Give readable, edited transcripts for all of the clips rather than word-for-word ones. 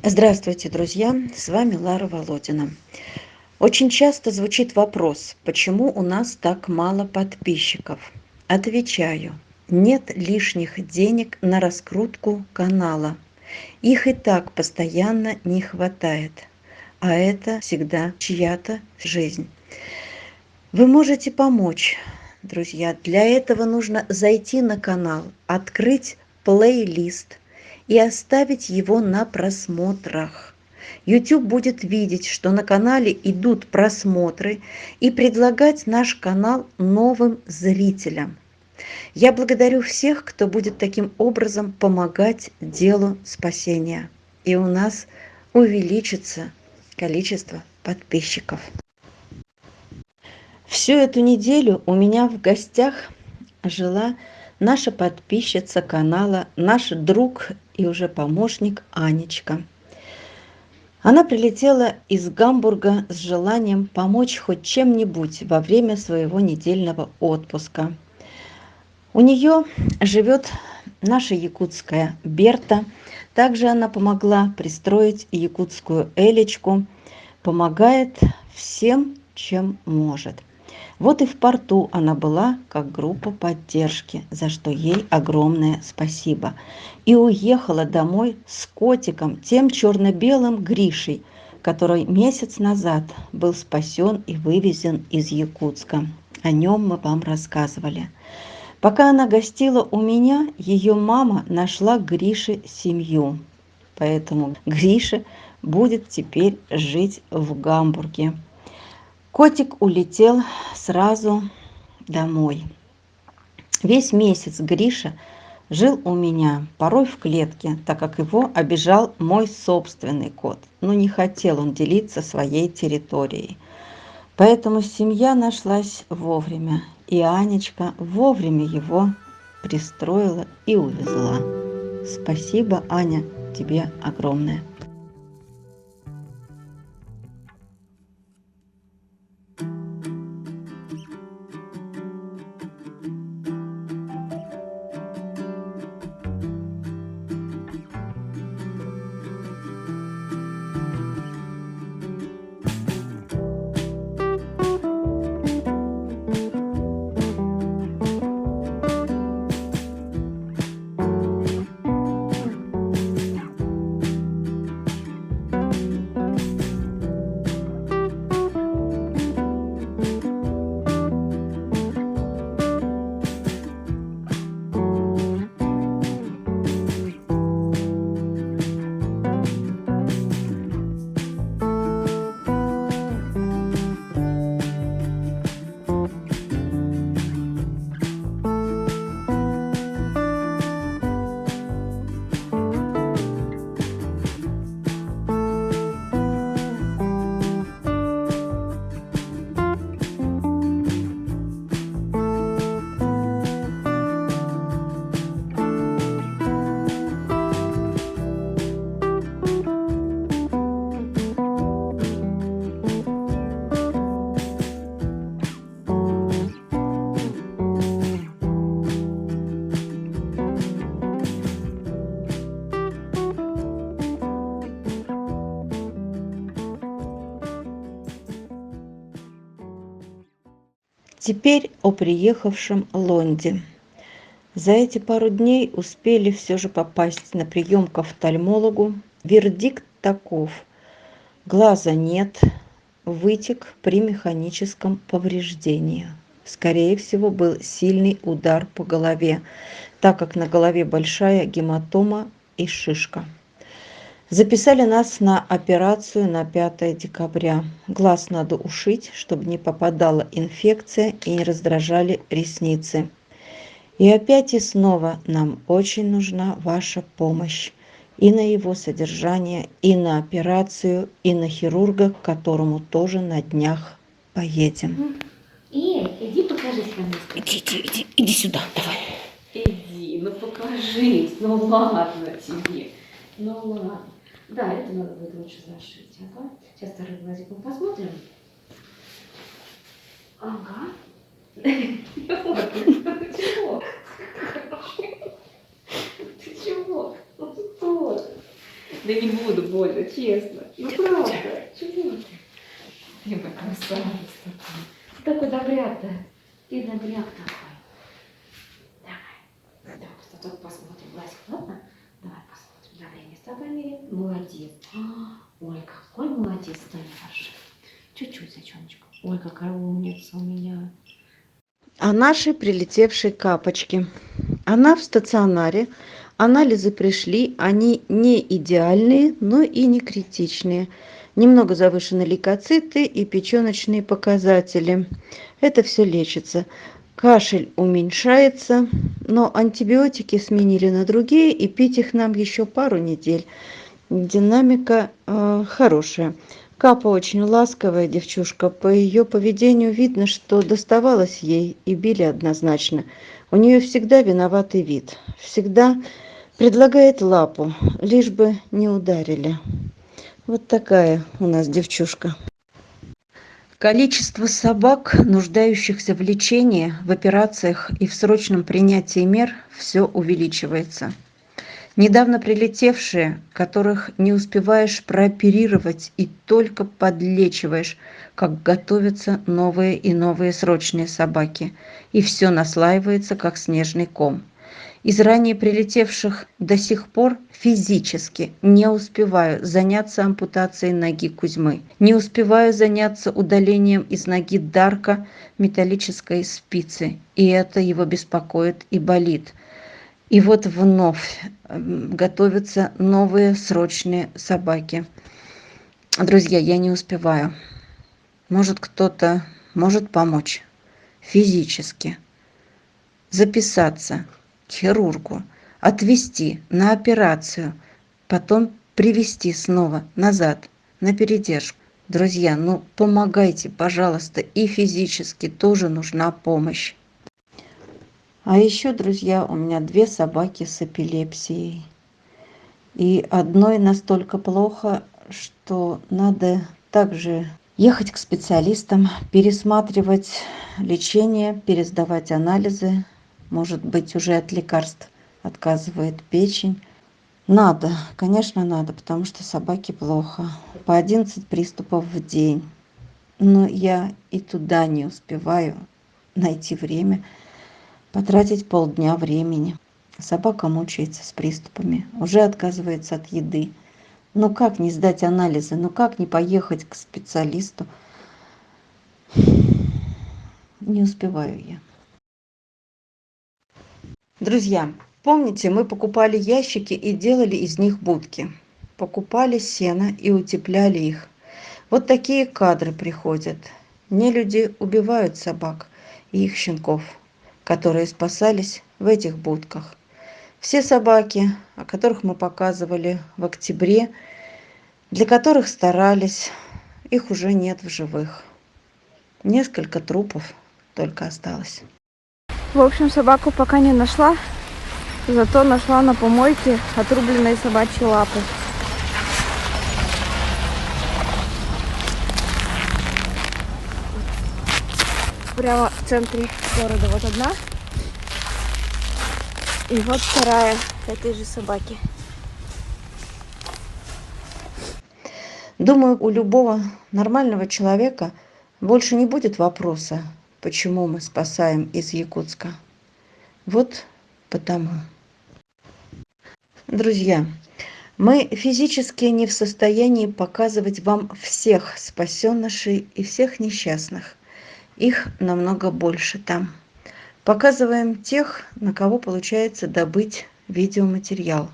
Здравствуйте, друзья! С вами Лара Володина. Очень часто звучит вопрос, почему у нас так мало подписчиков. Отвечаю, нет лишних денег на раскрутку канала. Их и так постоянно не хватает, а это всегда чья-то жизнь. Вы можете помочь, друзья. Для этого нужно зайти на канал, открыть плейлист и оставить его на просмотрах. YouTube будет видеть, что на канале идут просмотры, и предлагать наш канал новым зрителям. Я благодарю всех, кто будет таким образом помогать делу спасения. И у нас увеличится количество подписчиков. Всю эту неделю у меня в гостях жила наша подписчица канала, наш друг и уже помощник Анечка. Она прилетела из Гамбурга с желанием помочь хоть чем-нибудь во время своего недельного отпуска. У нее живет наша якутская Берта. Также она помогла пристроить якутскую Элечку. Помогает всем, чем может. Вот и в порту она была как группа поддержки, за что ей огромное спасибо. И уехала домой с котиком, тем черно-белым Гришей, который месяц назад был спасен и вывезен из Якутска. О нем мы вам рассказывали. Пока она гостила у меня, ее мама нашла Грише семью. Поэтому Гриша будет теперь жить в Гамбурге. Котик улетел сразу домой. Весь месяц Гриша жил у меня, порой в клетке, так как его обижал мой собственный кот. Но не хотел он делиться своей территорией. Поэтому семья нашлась вовремя, и Анечка вовремя его пристроила и увезла. Спасибо, Аня, тебе огромное. Теперь о приехавшем Лонде. За эти пару дней успели все же попасть на прием к офтальмологу. Вердикт таков: глаза нет, вытек при механическом повреждении. Скорее всего, был сильный удар по голове, так как на голове большая гематома и шишка. Записали нас на операцию на 5 декабря. Глаз надо ушить, чтобы не попадала инфекция и не раздражали ресницы. И опять и снова нам очень нужна ваша помощь. И на его содержание, и на операцию, и на хирурга, к которому тоже на днях поедем. Иди покажись ко мне. Иди сюда, давай. Иди, ну покажись, ну ладно тебе. Ну ладно. Да, это надо будет лучше зашить. Ага. Сейчас второй глазик мы посмотрим. Ага. Вот, ты чего? Ты чего? Ну что? Да не буду больно, честно. Ну правда, чего ты? Ты моя красавица такой. Ты такой добряк-то. Ты добряк такой. Давай. Давай, только посмотрим. Глазик, ладно? Давай посмотрим. Давление с тобой меряем. Молодец. Ой, какой молодец, Таня, хорошо. Чуть-чуть, зайчоночка. Ой, какая умница у меня. О нашей прилетевшей капочке. Она в стационаре. Анализы пришли. Они не идеальные, но и не критичные. Немного завышены лейкоциты и печеночные показатели. Это все лечится. Кашель уменьшается, но антибиотики сменили на другие, и пить их нам еще пару недель. Динамика хорошая. Капа очень ласковая девчушка. По ее поведению видно, что доставалось ей и били однозначно. У нее всегда виноватый вид. Всегда предлагает лапу, лишь бы не ударили. Вот такая у нас девчушка. Количество собак, нуждающихся в лечении, в операциях и в срочном принятии мер, все увеличивается. Недавно прилетевшие, которых не успеваешь прооперировать и только подлечиваешь, как готовятся новые и новые срочные собаки. И все наслаивается, как снежный ком. Из ранее прилетевших до сих пор физически не успеваю заняться ампутацией ноги Кузьмы. Не успеваю заняться удалением из ноги Дарка металлической спицы. И это его беспокоит и болит. И вот вновь готовятся новые срочные собаки. Друзья, я не успеваю. Может, кто-то может помочь физически. Записаться к хирургу, отвезти на операцию, потом привезти снова назад на передержку. Друзья, ну помогайте, пожалуйста, и физически тоже нужна помощь. А еще, друзья, у меня 2 собаки с эпилепсией. И одной настолько плохо, что надо также ехать к специалистам, пересматривать лечение, пересдавать анализы. Может быть, уже от лекарств отказывает печень. Надо, конечно, надо, потому что собаке плохо. По 11 приступов в день. Но я и туда не успеваю найти время, потратить полдня времени. Собака мучается с приступами, уже отказывается от еды. Ну как не сдать анализы, ну как не поехать к специалисту? Не успеваю я. Друзья, помните, мы покупали ящики и делали из них будки. Покупали сено и утепляли их. Вот такие кадры приходят. Нелюди убивают собак и их щенков, которые спасались в этих будках. Все собаки, о которых мы показывали в октябре, для которых старались, их уже нет в живых. Несколько трупов только осталось. В общем, собаку пока не нашла, зато нашла на помойке отрубленные собачьи лапы. Прямо в центре города вот одна. И вот вторая этой же собаки. Думаю, у любого нормального человека больше не будет вопроса, почему мы спасаем из Якутска. Вот потому. Друзья, мы физически не в состоянии показывать вам всех спасенышей и всех несчастных. Их намного больше там. Показываем тех, на кого получается добыть видеоматериал.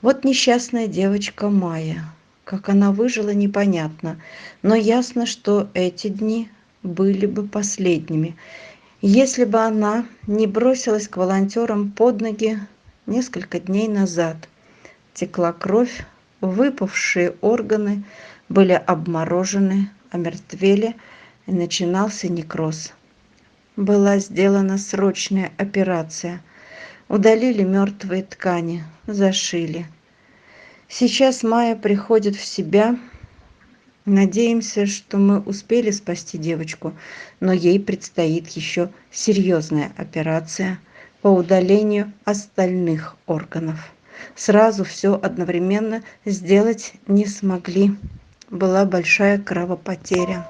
Вот несчастная девочка Майя. Как она выжила, непонятно. Но ясно, что эти дни были бы последними, если бы она не бросилась к волонтерам под ноги несколько дней назад. Текла кровь, выпавшие органы были обморожены, омертвели, и начинался некроз. Была сделана срочная операция. Удалили мертвые ткани, зашили. Сейчас Майя приходит в себя. Надеемся, что мы успели спасти девочку, но ей предстоит еще серьезная операция по удалению остальных органов. сразу все одновременно сделать не смогли. Была большая кровопотеря.